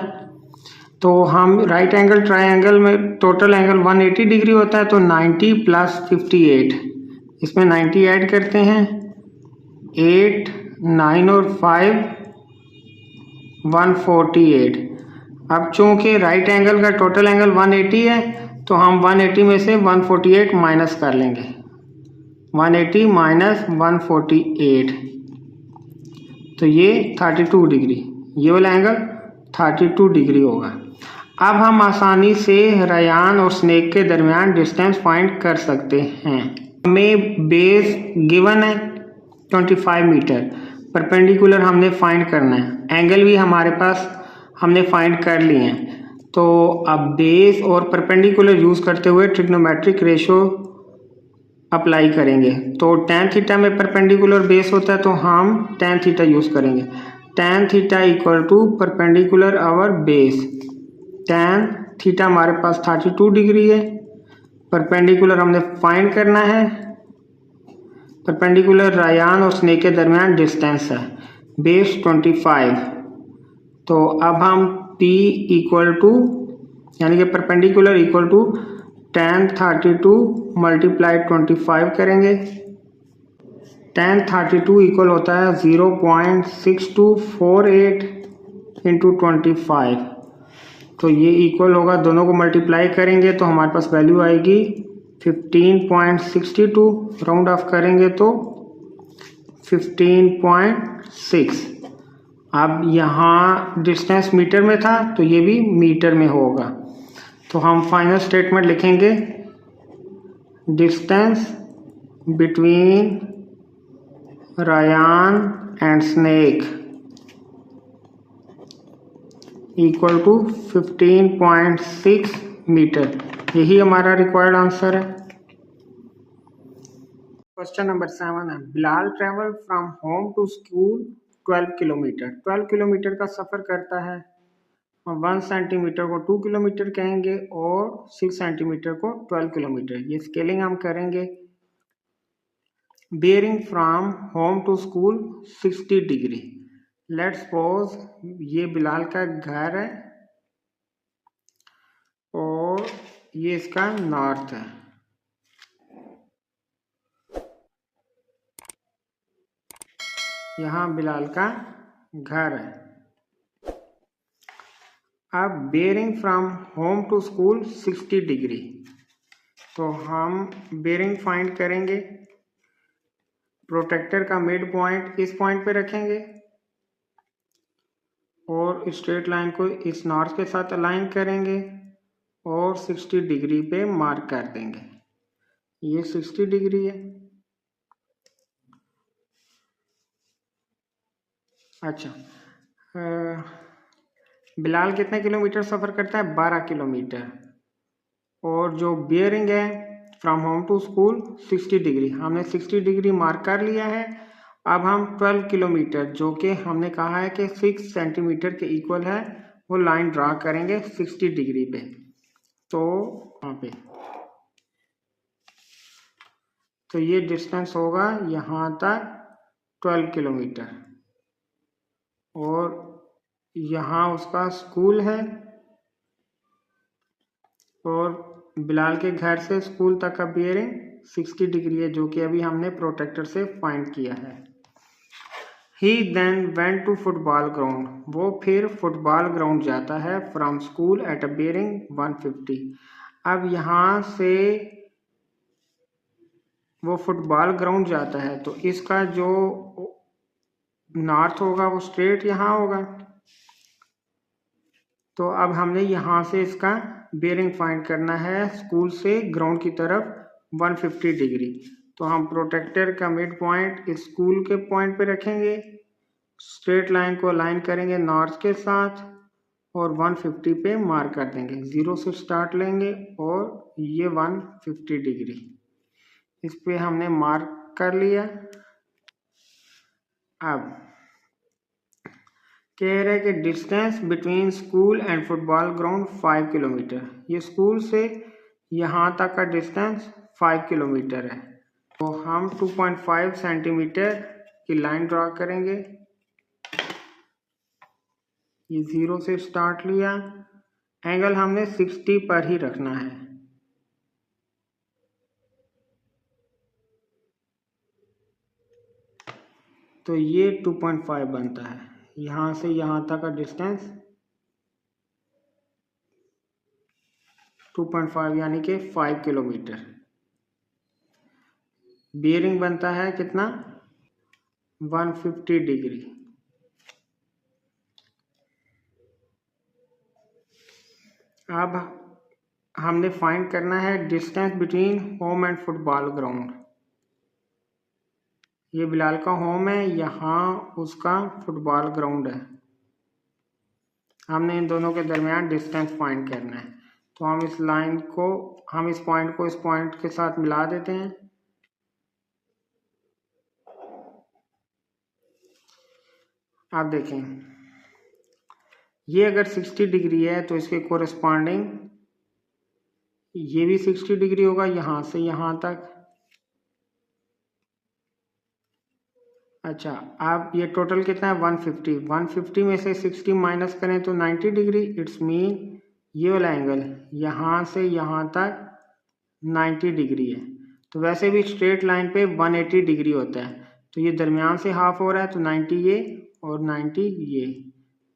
तो हम राइट एंगल ट्रायंगल में टोटल एंगल 180 डिग्री होता है, तो 90 प्लस 58, इसमें 90 ऐड करते हैं, 8, 9 और 5 148। अब चूंकि राइट एंगल का टोटल एंगल 180 है तो हम 180 में से 148 माइनस कर लेंगे, 180 माइनस 148 तो ये 32 डिग्री, ये वाला एंगल 32 डिग्री होगा। अब हम आसानी से रयान और स्नेक के दरमियान डिस्टेंस फाइंड कर सकते हैं। हमें बेस गिवन है 25 मीटर, परपेंडिकुलर हमने फाइंड करना है, एंगल भी हमारे पास हमने फाइंड कर लिए हैं। तो अब बेस और परपेंडिकुलर यूज़ करते हुए ट्रिग्नोमेट्रिक रेशो अप्लाई करेंगे। तो tan थीटा में परपेंडिकुलर बेस होता है तो हम tan थीटा यूज़ करेंगे। tan theta equal to perpendicular over base, tan theta हमारे पास 32 डिग्री है, परपेंडिकुलर हमने फाइंड करना है, परपेंडिकुलर रयान और स्नेक के दरमियान डिस्टेंस है बेस 25। तो अब हम P इक्वल टू यानी कि perpendicular equal to tan 32 multiplied 25 करेंगे। tan 32 इक्वल होता है 0.6248 इंटू 25, तो ये इक्वल होगा, दोनों को मल्टीप्लाई करेंगे तो हमारे पास वैल्यू आएगी 15.62, राउंड ऑफ करेंगे तो 15.6। अब यहाँ डिस्टेंस मीटर में था तो ये भी मीटर में होगा, तो हम फाइनल स्टेटमेंट लिखेंगे, distance between Ryan and snake equal to 15.6 metre. यही हमारा रिक्वायर्ड आंसर है। क्वेश्चन नंबर 7 है, Bilal travel from home to school 12 kilometre. 12 kilometre का सफ़र करता है, 1 सेंटीमीटर को 2 किलोमीटर कहेंगे और 6 सेंटीमीटर को 12 किलोमीटर। ये स्केलिंग हम करेंगे। Bearing from home to school 60 degree. Let's suppose ये बिलाल का घर है और ये इसका नॉर्थ है। यहाँ बिलाल का घर है। अब bearing from home to school 60 degree, तो हम बेयरिंग फाइंड करेंगे। प्रोटेक्टर का मिड पॉइंट इस पॉइंट पे रखेंगे और स्ट्रेट लाइन को इस नॉर्थ के साथ अलाइन करेंगे और 60 डिग्री पे मार्क कर देंगे। ये 60 डिग्री है। अच्छा, बिलाल कितने किलोमीटर सफ़र करता है? 12 किलोमीटर। और जो बियरिंग है from home to school 60 degree, हमने 60 डिग्री मार्क कर लिया है। अब हम 12 किलोमीटर जो कि हमने कहा है कि 6 सेंटीमीटर के इक्वल है, वो लाइन ड्रा करेंगे 60 डिग्री पे। तो वहाँ पे तो ये डिस्टेंस होगा यहाँ तक 12 किलोमीटर और यहाँ उसका स्कूल है और बिलाल के घर से स्कूल तक का बियरिंग 60 डिग्री है जो कि अभी हमने प्रोटेक्टर से फाइंड किया है। He then went to football ground, वो फिर फुटबॉल ग्राउंड जाता है from school at a bearing 150। अब यहाँ से वो फुटबॉल ग्राउंड जाता है तो इसका जो नॉर्थ होगा वो स्ट्रेट यहाँ होगा। तो अब हमने यहाँ से इसका बेयरिंग फाइंड करना है स्कूल से ग्राउंड की तरफ 150 डिग्री। तो हम प्रोटेक्टर का मिड पॉइंट इस स्कूल के पॉइंट पे रखेंगे, स्ट्रेट लाइन को अलाइन करेंगे नॉर्थ के साथ और 150 पे मार्क कर देंगे। 0 से स्टार्ट लेंगे और ये 150 डिग्री इस पे हमने मार्क कर लिया। अब कह रहे कि distance between school and football ground 5 kilometre. ये स्कूल से यहाँ तक का डिस्टेंस 5 किलोमीटर है। तो हम 2.5 सेंटीमीटर की लाइन ड्रा करेंगे। ये 0 से स्टार्ट लिया, एंगल हमने 60 पर ही रखना है। तो ये 2.5 बनता है। यहाँ से यहाँ तक का डिस्टेंस 2.5 यानी कि 5 किलोमीटर। बियरिंग बनता है कितना? 150 डिग्री। अब हमने फाइंड करना है distance between home and football ground. ये बिलाल का होम है, यहाँ उसका फुटबॉल ग्राउंड है। हमने इन दोनों के दरमियान डिस्टेंस फाइंड करना है। तो हम इस लाइन को, हम इस पॉइंट को इस पॉइंट के साथ मिला देते हैं। आप देखें, ये अगर 60 डिग्री है तो इसके कोरस्पॉन्डिंग ये भी 60 डिग्री होगा यहाँ से यहाँ तक। अच्छा, अब ये टोटल कितना है? 150। 150 में से 60 माइनस करें तो 90 डिग्री। इट्स मीन ये वाला एंगल यहाँ से यहाँ तक 90 डिग्री है। तो वैसे भी स्ट्रेट लाइन पे 180 डिग्री होता है, तो ये दरमियान से हाफ हो रहा है, तो 90 ये और 90 ये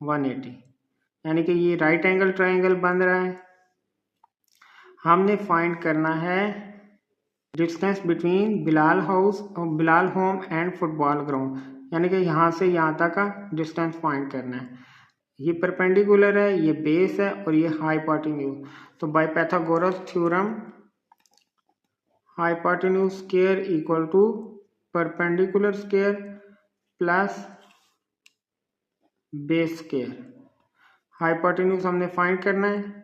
180, यानी कि ये राइट एंगल ट्रायंगल बन रहा है। हमने फाइंड करना है डिस्टेंस बिटवीन बिलाल हाउस और Bilal home and football ground, यानी कि यहाँ से यहाँ तक का डिस्टेंस फाइंड करना है। ये परपेंडिकुलर है, ये बेस है और ये हाइपोटेन्यूज। तो by Pythagoras theorem hypotenuse square equal to perpendicular square plus base square. Hypotenuse हमने फाइंड करना है।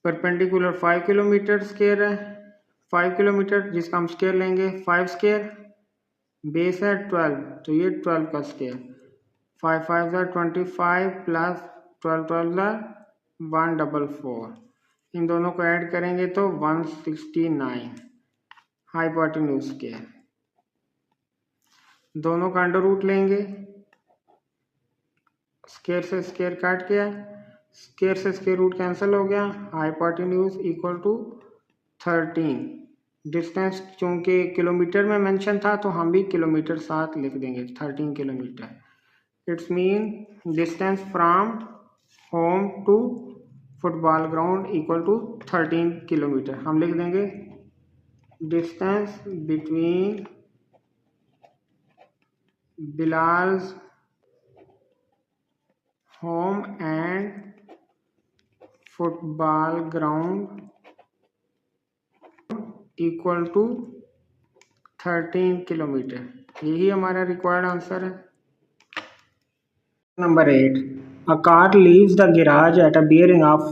परपेंडिकुलर 5 किलोमीटर स्क्वायर है, 5 किलोमीटर जिसका हम स्क्वायर लेंगे 5 स्क्वायर। बेस है 12, तो ये 12 का स्क्वायर। 5 5 25 प्लस 12 12 144। इन दोनों को ऐड करेंगे तो 169 हाइपोटेन्यूज स्क्वायर। दोनों का अंडर रूट लेंगे, स्क्वायर से स्क्वायर काट किया, स्क्वायर से स्क्वायर रूट कैंसिल हो गया। Hypotenuse equal to 13। डिस्टेंस चूंकि किलोमीटर में मेंशन था तो हम भी किलोमीटर साथ लिख देंगे, 13 kilometre. It's mean distance from home to football ground equal to 13 kilometre. हम लिख देंगे distance between Bilal's home and football ground equal to 13 kilometre. यही हमारा रिक्वायर्ड आंसर है। Number 8, a car leaves the garage at a bearing of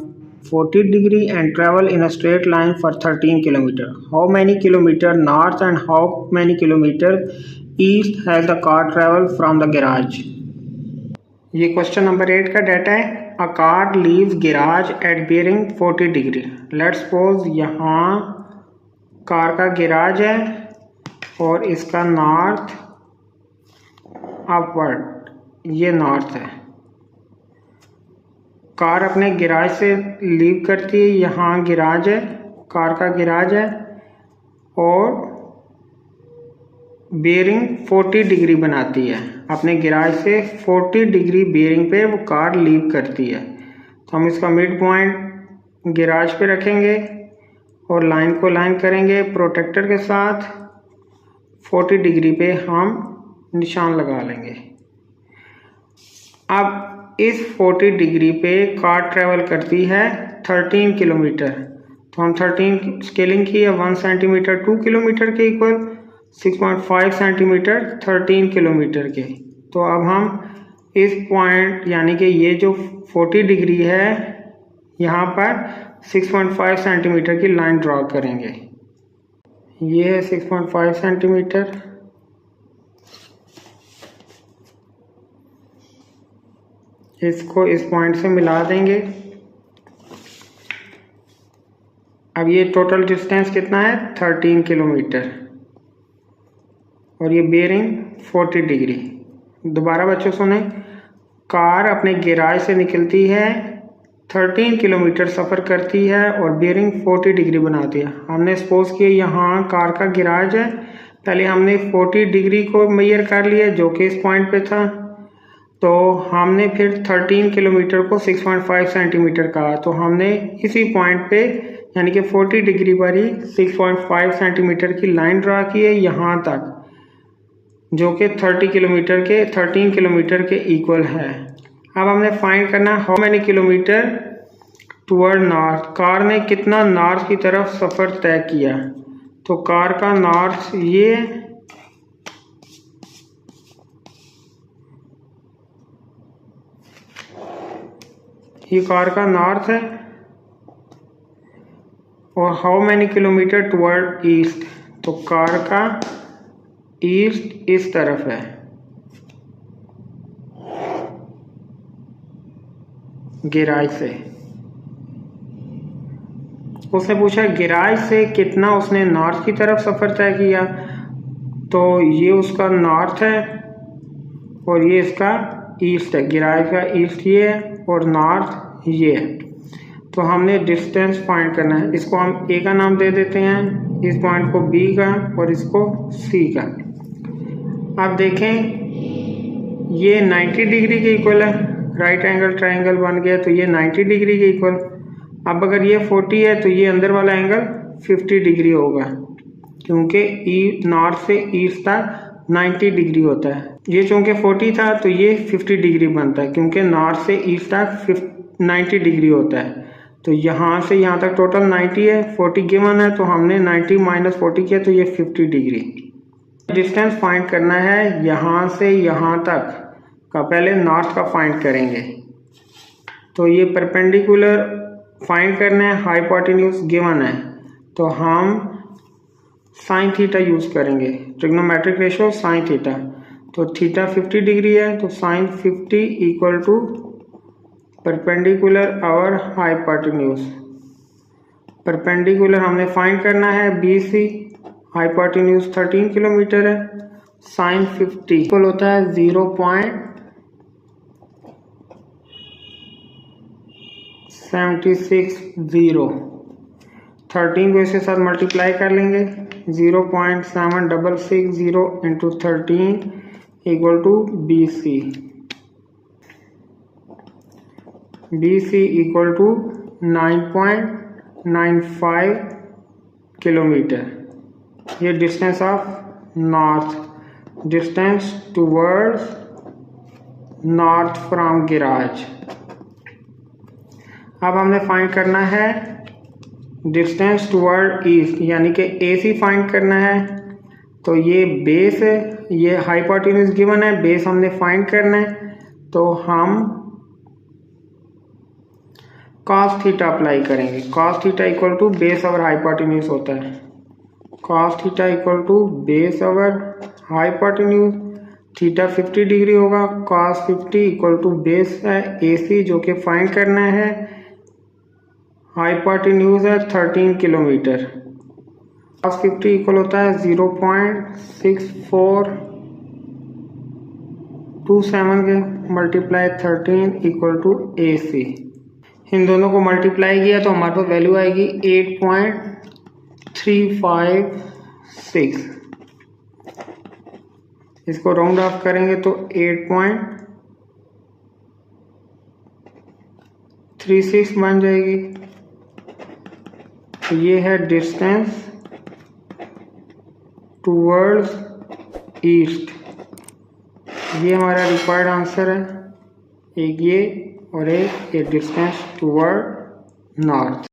40 degree and travel in a straight line for 13 kilometer. How many kilometer north and how many kilometer east has the car traveled from the garage? ये question number 8 का data है। A car leaves garage at bearing 40 degree. Let's suppose यहाँ car का garage है और इसका north upward, ये north है। कार अपने गैराज से लीव करती है, यहाँ गैराज है, कार का गैराज है और बेयरिंग 40 डिग्री बनाती है। अपने गैराज से 40 डिग्री बेयरिंग पे वो कार लीव करती है। तो हम इसका मिड पॉइंट गैराज पे रखेंगे और लाइन को लाइन करेंगे प्रोटेक्टर के साथ। 40 डिग्री पे हम निशान लगा लेंगे। अब इस 40 डिग्री पे कार ट्रेवल करती है 13 किलोमीटर। तो हम 13 स्केलिंग की है 1 सेंटीमीटर 2 किलोमीटर के इक्वल, 6.5 सेंटीमीटर 13 किलोमीटर के। तो अब हम इस पॉइंट यानी कि ये जो 40 डिग्री है यहाँ पर 6.5 सेंटीमीटर की लाइन ड्रॉ करेंगे। ये है 6.5 सेंटीमीटर। इसको इस पॉइंट से मिला देंगे। अब ये टोटल डिस्टेंस कितना है 13 किलोमीटर और ये बेयरिंग 40 डिग्री। दोबारा बच्चों सुने, कार अपने गैराज से निकलती है 13 किलोमीटर सफ़र करती है और बेयरिंग 40 डिग्री बनाती है। हमने सपोज किया यहाँ कार का गैराज है, पहले हमने 40 डिग्री को मेजर कर लिया जो कि इस पॉइंट पे था। तो हमने फिर 13 किलोमीटर को 6.5 सेंटीमीटर कहा। तो हमने इसी पॉइंट पे यानी कि 40 डिग्री पर ही 6.5 सेंटीमीटर की लाइन ड्रा की है यहाँ तक, जो कि 13 किलोमीटर के इक्वल है। अब हमने फाइंड करना how many kilometre toward north. Car ने कितना नॉर्थ की तरफ सफ़र तय किया। तो कार का नॉर्थ ये कार का नॉर्थ है और how many kilometre toward east. तो कार का ईस्ट इस तरफ है। गैराज से उसने पूछा गैराज से कितना उसने नॉर्थ की तरफ सफ़र तय किया। तो ये उसका नॉर्थ है और ये इसका ईस्ट है। गैराज का ईस्ट ये है और नॉर्थ ये है। तो हमने डिस्टेंस फाइंड करना है। इसको हम ए का नाम दे देते हैं, इस पॉइंट को बी का और इसको सी का। आप देखें ये 90 डिग्री के इक्वल है, राइट एंगल ट्रायंगल बन गया। तो ये 90 डिग्री के इक्वल। अब अगर ये 40 है तो ये अंदर वाला एंगल 50 डिग्री होगा, क्योंकि नॉर्थ से ईस्ट तक 90 डिग्री होता है। ये चूँकि 40 था तो ये 50 डिग्री बनता है, क्योंकि नॉर्थ से ईस्ट तक 90 डिग्री होता है। तो यहाँ से यहाँ तक टोटल 90 है, 40 गिवन है तो हमने 90 माइनस 40 किया तो ये 50 डिग्री। डिस्टेंस फाइंड करना है यहाँ से यहाँ तक का। पहले नॉर्थ का फाइंड करेंगे। तो ये परपेंडिकुलर फाइंड करना है, हाइपोटेन्यूज गिवन है तो हम साइन थीटा यूज़ करेंगे। Trigonometric ratio sine theta. तो थीटा 50 डिग्री है तो साइन 50 इक्वल टू परपेंडिकुलर और हाइपोटेन्यूज। परपेंडिकुलर हमने फाइंड करना है BC, हाइपोटेन्यूज 13 किलोमीटर है। साइन 50 इक्वल होता है 0.760। 13 को इसके साथ मल्टीप्लाई कर लेंगे। 0.7660 into 13 equal to BC। BC equal to 9.95 kilometre. ये distance of north, distance towards north from garage. अब हमने फाइंड करना है डिस्टेंस टूवर्ड ईस्ट, यानी कि AC फाइंड करना है। तो ये बेस है, ये हाइपोटेन्यूज गिवन है, बेस हमने फाइंड करना है। तो हम cos थीटा अप्लाई करेंगे। cos theta equal to base over hypotenuse होता है। cos theta equal to base over hypotenuse, theta 50 degree होगा। cos 50 इक्वल टू बेस है AC जो कि फाइंड करना है, हाइपोटेन्यूज है 13 किलोमीटर। cos 50 इक्वल होता है 0.6427 के मल्टीप्लाई 13 इक्वल टू AC। इन दोनों को मल्टीप्लाई किया तो हमारे पास वैल्यू आएगी 8.356। इसको राउंड ऑफ करेंगे तो 8.36 बन जाएगी। तो ये है डिस्टेंस टूवर्ड्स ईस्ट। ये हमारा रिक्वायर्ड आंसर है, एक ये और एक ये डिस्टेंस टूवर्ड नॉर्थ।